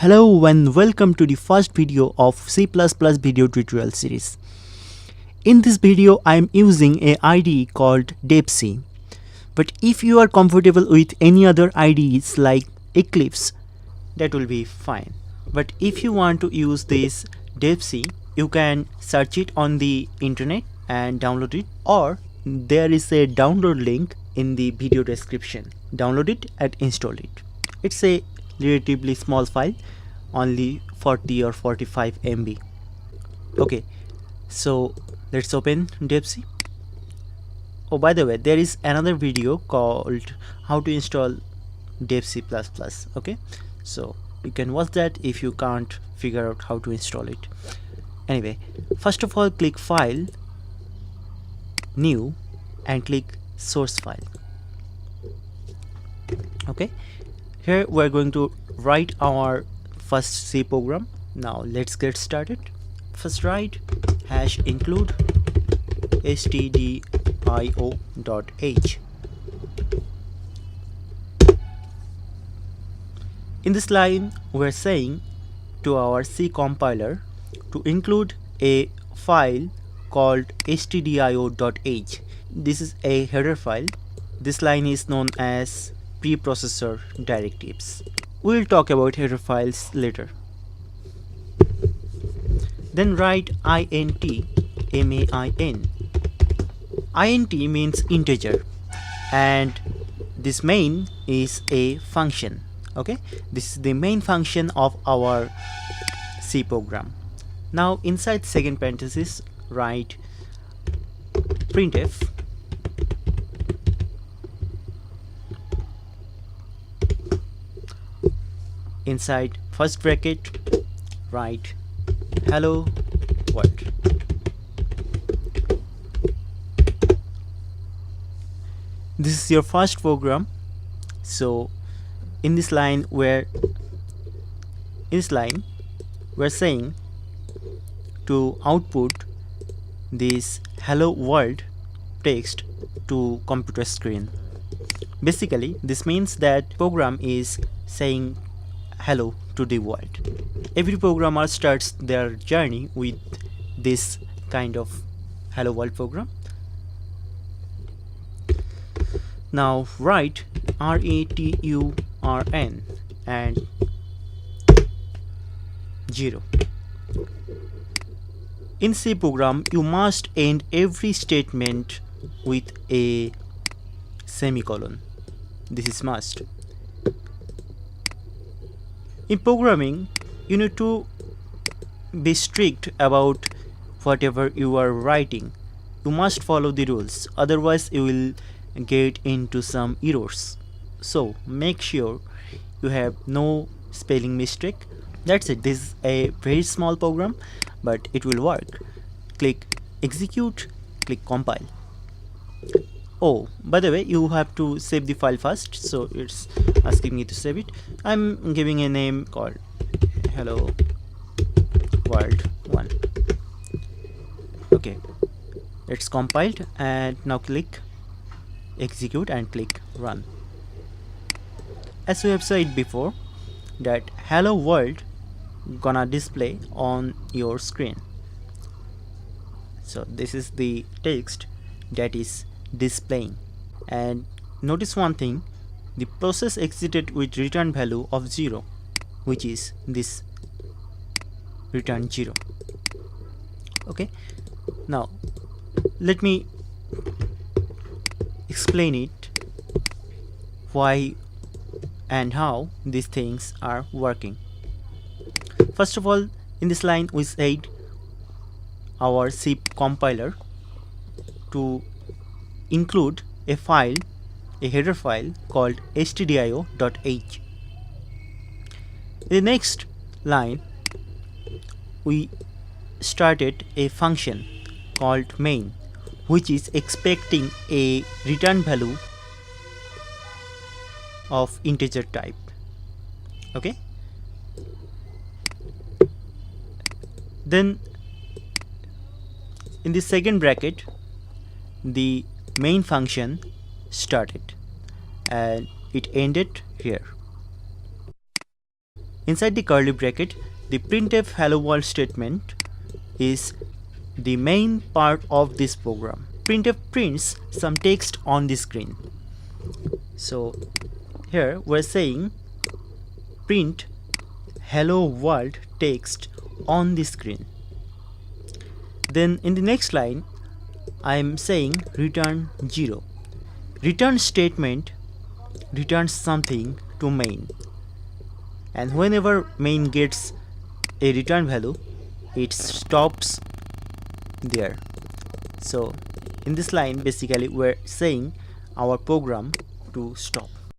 Hello and welcome to the first video of C++ video tutorial series. In this video I am using a IDE called debc. But if you are comfortable with any other IDEs like Eclipse, that will be fine. But if you want to use this debc, you can search it on the internet and download it, or there is a download link in the video description. Download it and install it. It's a relatively small file, only 40 or 45 MB. Okay, so let's open debc. Oh, by the way, there is another video called how to install debc++. Okay, so you can watch that if you can't figure out how to install it. Anyway, first of all, click file, new, and click source file. Okay, here we're going to write our first C program. Now let's get started. First write #include stdio.h. In this line we're saying to our C compiler to include a file called stdio.h. This is a header file. This line is known as preprocessor directives. We'll talk about header files later. Then write int main. Int means integer, and this main is a function. Okay, this is the main function of our C program. Now inside second parenthesis write printf inside first bracket write hello world. This is your first program. So in this line we're saying to output this hello world text to computer screen. Basically this means that program is saying hello to the world. Every programmer starts their journey with this kind of hello world program. Now write return and 0. In C program you must end every statement with a semicolon. This is must. In programming you need to be strict about whatever you are writing. You must follow the rules, otherwise you will get into some errors. So make sure you have no spelling mistake. That's it. This is a very small program, but it will work. Click execute, click compile. Oh, by the way, you have to save the file first, so it's asking me to save it. I'm giving a name called hello world 1. Okay, it's compiled, and now click execute and click run. As we have said before, that hello world gonna display on your screen. So this is the text that is displaying, and notice one thing: the process exited with return value of 0, which is this return 0. Okay, now let me explain it why and how these things are working. First of all, in this line we said our C compiler to include a file, a header file called stdio.h. In the next line we started a function called main, which is expecting a return value of integer type. Okay, then in the second bracket the main function started and it ended here. inside the curly bracket, the printf hello world statement is the main part of this program. Printf prints some text on the screen. So here we're saying print hello world text on the screen. Then in the next line I am saying return 0. Return statement returns something to main, and whenever main gets a return value, it stops there. So in this line basically we're saying our program to stop.